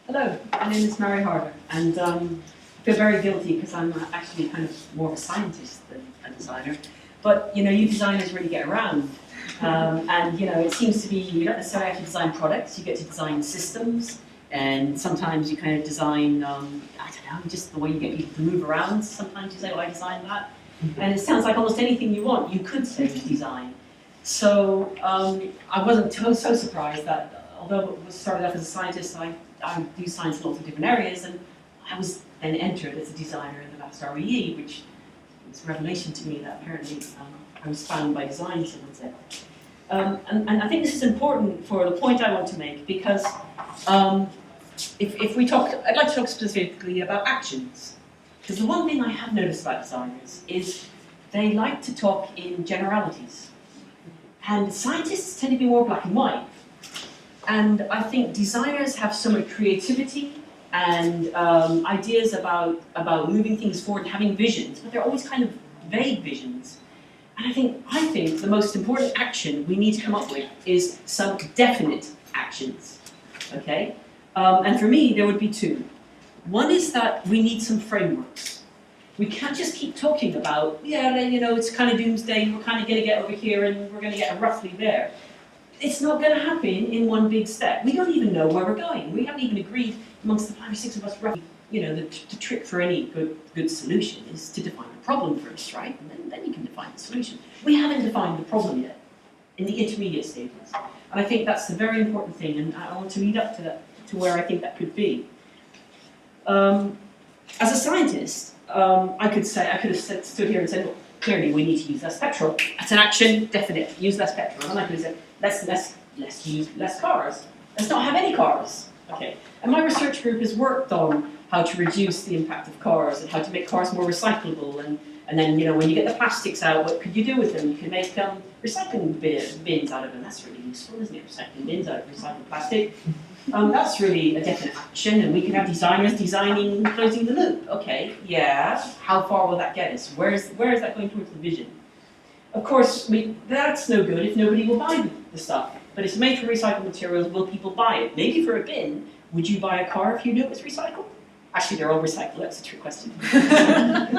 Hello, my name is Mary Harder, and I feel very guilty because I'm actually kind of more of a scientist than a designer. But you designers really get around, and it seems to be you don't necessarily have to design products; you get to design systems, and sometimes you kind of design I don't know, just the way you get people to move around. Sometimes you say, "Oh, I designed that," and it sounds like almost anything you want you could say is design. So I wasn't so surprised that although I was started off as a scientist, I do science in lots of different areas, and I was then entered as a designer in the last REE, which was a revelation to me that apparently I was found by design, someone said. And I think this is important for the point I want to make, because if we talk, I'd like to talk specifically about actions. Because the one thing I have noticed about designers is they like to talk in generalities. And scientists tend to be more black and white. And I think designers have so much creativity and ideas about moving things forward and having visions, but they're always kind of vague visions. And I think the most important action we need to come up with is some definite actions, okay? And for me, there would be two. One is that we need some frameworks. We can't just keep talking about, it's kind of doomsday, we're kind of going to get over here and we're going to get roughly there. It's not going to happen in one big step. We don't even know where we're going. We haven't even agreed amongst the 5 or 6 of us roughly. The trick for any good solution is to define the problem first, right? And then you can define the solution. We haven't defined the problem yet in the intermediate stages. And I think that's the very important thing, and I want to lead up to that, to where I think that could be. As a scientist, I could have stood here and said, well, clearly we need to use less petrol. That's an action, definite. Use less petrol. And I could have said, let's use less cars. Let's not have any cars. Okay. And my research group has worked on how to reduce the impact of cars and how to make cars more recyclable. And then, when you get the plastics out, what could you do with them? You can make recycling bins out of them. That's really useful, isn't it? Recycling bins out of recycled plastic. That's really a definite action, and we can have designers designing closing the loop. Okay, yeah. How far will that get us? Where is that going towards the vision? Of course, that's no good if nobody will buy the stuff. But it's made from recycled materials. Will people buy it? Maybe for a bin. Would you buy a car if you knew it was recycled? Actually, they're all recycled. That's a trick question.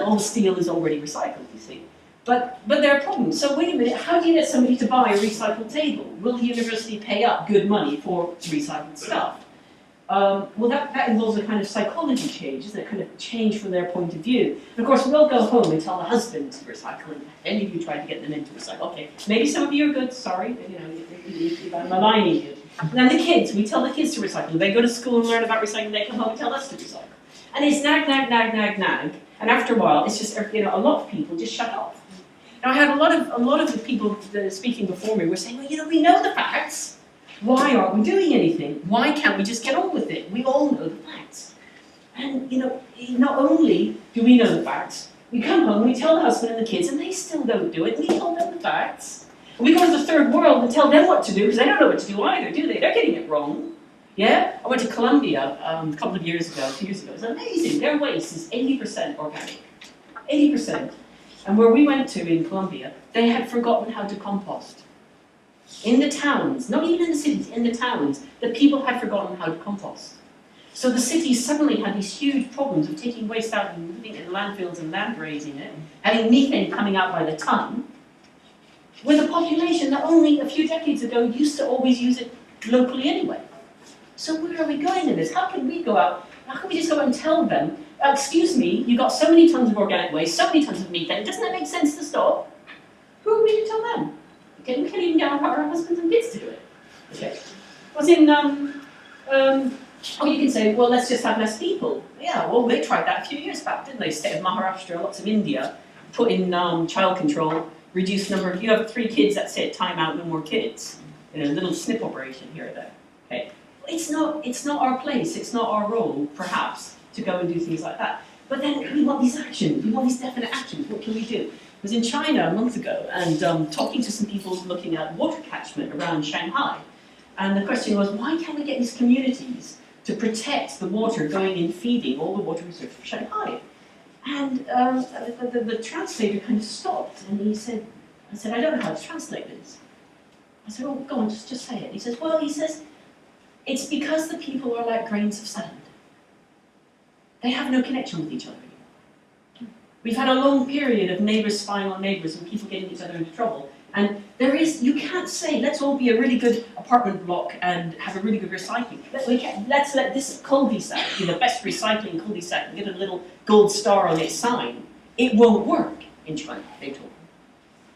All the steel is already recycled, you see. But there are problems. So wait a minute, how do you get somebody to buy a recycled table? Will the university pay up good money for recycled stuff? Well, that involves a kind of psychology change, isn't it? Kind of change from their point of view. And of course, we'll go home and tell the husband to recycle, and any of you try to get them into recycle. Okay, maybe some of you are good, sorry, I'm maligning you. And then the kids, we tell the kids to recycle. They go to school and learn about recycling, they come home and tell us to recycle. And it's nag, nag, nag, nag, nag. And after a while, it's just, a lot of people just shut off. Now, I had a lot of the people speaking before me were saying, well, we know the facts. Why aren't we doing anything? Why can't we just get on with it? We all know the facts. And, not only do we know the facts, we come home, we tell the husband and the kids, and they still don't do it. We told them the facts. And we go to the third world and tell them what to do, because they don't know what to do either, do they? They're getting it wrong. Yeah? I went to Colombia a couple of years ago, 2 years ago. It was amazing. Their waste is 80% organic. 80%. And where we went to in Colombia, they had forgotten how to compost. In the towns, not even in the cities, in the towns, the people had forgotten how to compost. So the cities suddenly had these huge problems of taking waste out and moving it in landfills and land raising it, having methane coming out by the ton, with a population that only a few decades ago used to always use it locally anyway. So where are we going in this? How can we go out? How can we just go out and tell them, excuse me, you got so many tons of organic waste, so many tons of methane, doesn't that make sense to stop? Who are we to tell them? Okay, we can't even get our husbands and kids to do it. Okay. I was in, you can say, well, let's just have less people. Yeah, well, they tried that a few years back, didn't they? State of Maharashtra, lots of India, put in child control, reduce number of, you have 3 kids, that's it, time out, no more kids. A little snip operation here or there. Okay. It's not our place, it's not our role, perhaps, to go and do things like that. But then we want these actions, we want these definite actions. What can we do? I was in China a month ago and talking to some people looking at water catchment around Shanghai. And the question was, why can't we get these communities to protect the water going in feeding all the water resources for Shanghai? And the translator kind of stopped and I said, I don't know how to translate this. I said, oh, go on, just say it. He says, It's because the people are like grains of sand. They have no connection with each other anymore. We've had a long period of neighbours spying on neighbours and people getting each other into trouble. And you can't say, let's all be a really good apartment block and have a really good recycling. Let's let this cul-de-sac be the best recycling cul-de-sac and get a little gold star on its sign. It won't work in China, they told me.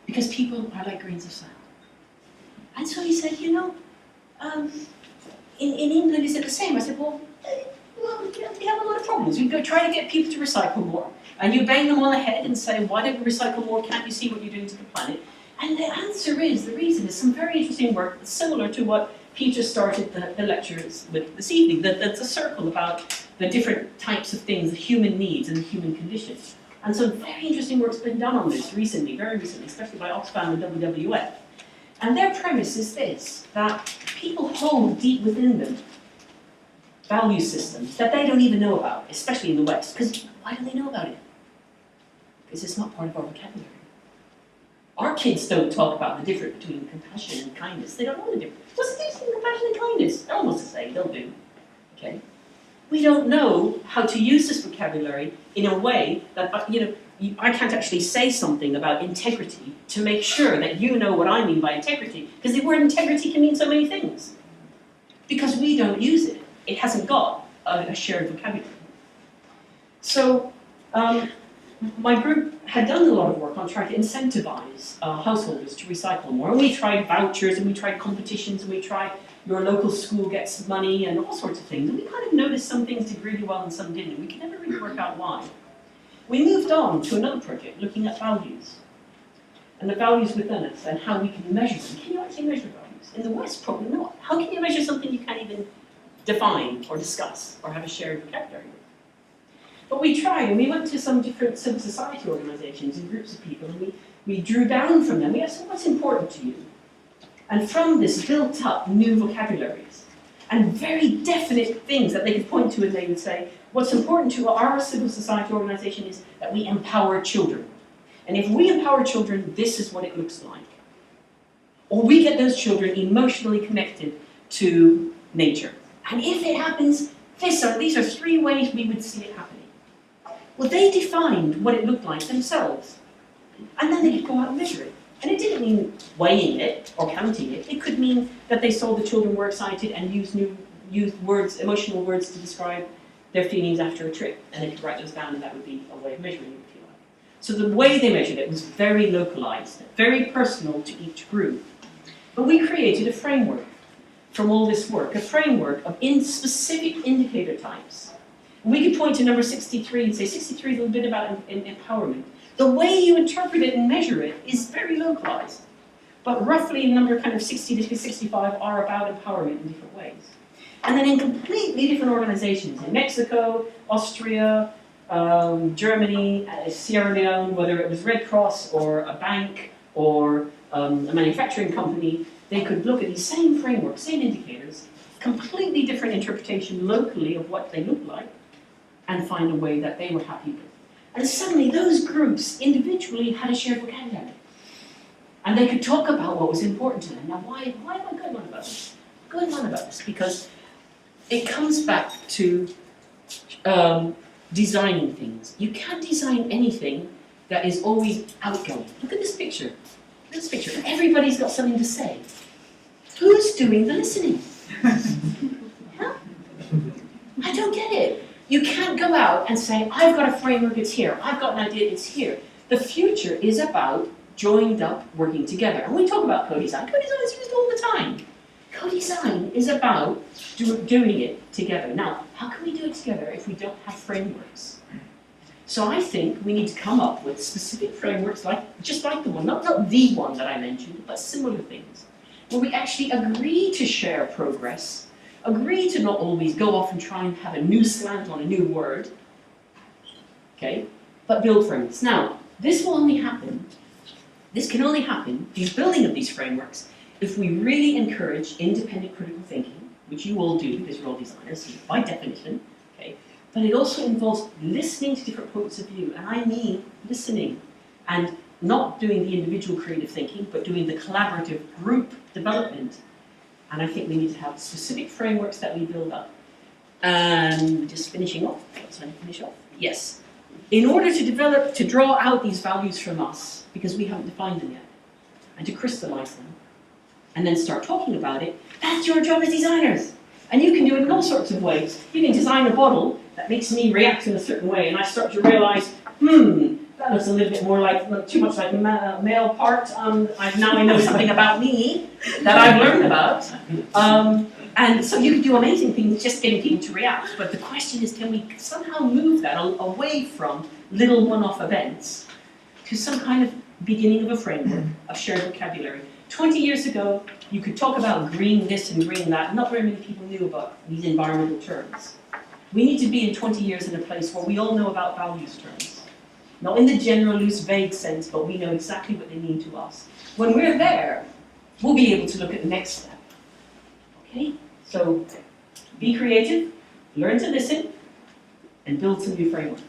Because people are like grains of sand. And so he said, you know, in England is it the same? I said, well, we have a lot of problems. We go try to get people to recycle more. And you bang them on the head and say, why don't we recycle more? Can't you see what you're doing to the planet? And the answer is, the reason is some very interesting work similar to what Peter started the lectures with this evening. That's a circle about the different types of things, the human needs and the human conditions. And so very interesting work's been done on this recently, very recently, especially by Oxfam and WWF. And their premise is this, that people hold deep within them value systems that they don't even know about, especially in the West. Because why don't they know about it? Because it's not part of our vocabulary. Our kids don't talk about the difference between compassion and kindness. They don't know the difference. What's the difference between compassion and kindness? They're almost the same, they'll do. Okay? We don't know how to use this vocabulary in a way that, I can't actually say something about integrity to make sure that you know what I mean by integrity, because the word integrity can mean so many things. Because we don't use it. It hasn't got a shared vocabulary. So, my group had done a lot of work on trying to incentivize householders to recycle more. And we tried vouchers, and we tried competitions, and we tried your local school gets money, and all sorts of things. And we kind of noticed some things did really well and some didn't. We could never really work out why. We moved on to another project looking at values. And the values within us and how we can measure them. Can you actually measure values? In the West, probably not. How can you measure something you can't even define or discuss or have a shared vocabulary with? But we tried, and we went to some different civil society organizations and groups of people, and we drew down from them. We asked, what's important to you? And from this built up new vocabularies and very definite things that they could point to, and they would say, what's important to our civil society organization is that we empower children. And if we empower children, this is what it looks like. Or we get those children emotionally connected to nature. And if it happens, these are 3 ways we would see it happening. Well, they defined what it looked like themselves. And then they could go out and measure it. And it didn't mean weighing it or counting it. It could mean that they saw the children were excited and used words, emotional words to describe their feelings after a trip. And they could write those down, and that would be a way of measuring it, if you like. So the way they measured it was very localized, very personal to each group. But we created a framework from all this work, a framework of specific indicator types. We could point to number 63 and say 63 is a little bit about empowerment. The way you interpret it and measure it is very localized. But roughly number kind of 60 to 65 are about empowerment in different ways. And then in completely different organizations, in Mexico, Austria, Germany, Sierra Leone, whether it was Red Cross or a bank or a manufacturing company, they could look at these same frameworks, same indicators, completely different interpretation locally of what they look like, and find a way that they were happy with. And suddenly those groups individually had a shared vocabulary. And they could talk about what was important to them. Now why am I going on about this? I'm going on about this because it comes back to designing things. You can't design anything that is always outgoing. Look at this picture. Look at this picture. Everybody's got something to say. Who's doing the listening? Huh? I don't get it. You can't go out and say, I've got a framework, it's here. I've got an idea, it's here. The future is about joined up, working together. And we talk about co-design. Co-design is used all the time. Co-design is about doing it together. Now, how can we do it together if we don't have frameworks? So I think we need to come up with specific frameworks, just like the one, not the one that I mentioned, but similar things, where we actually agree to share progress, agree to not always go off and try and have a new slant on a new word, okay, but build frameworks. Now, this can only happen, the building of these frameworks, if we really encourage independent critical thinking, which you all do because you're all designers, by definition, okay, but it also involves listening to different points of view, and I mean listening, and not doing the individual creative thinking, but doing the collaborative group development. And I think we need to have specific frameworks that we build up. And just finishing off, what's I finish off? Yes. In order to draw out these values from us, because we haven't defined them yet, and to crystallize them, and then start talking about it, that's your job as designers. And you can do it in all sorts of ways. You can design a bottle that makes me react in a certain way, and I start to realize, that looks a little bit more like, too much like male part. Now I know something about me that I've learned about. And so you can do amazing things just getting people to react. But the question is, can we somehow move that away from little one-off events to some kind of beginning of a framework of shared vocabulary? 20 years ago, you could talk about green this and green that. Not very many people knew about these environmental terms. We need to be in 20 years in a place where we all know about values terms. Not in the general, loose, vague sense, but we know exactly what they mean to us. When we're there, we'll be able to look at the next step. Okay? So, be creative, learn to listen, and build some new frameworks.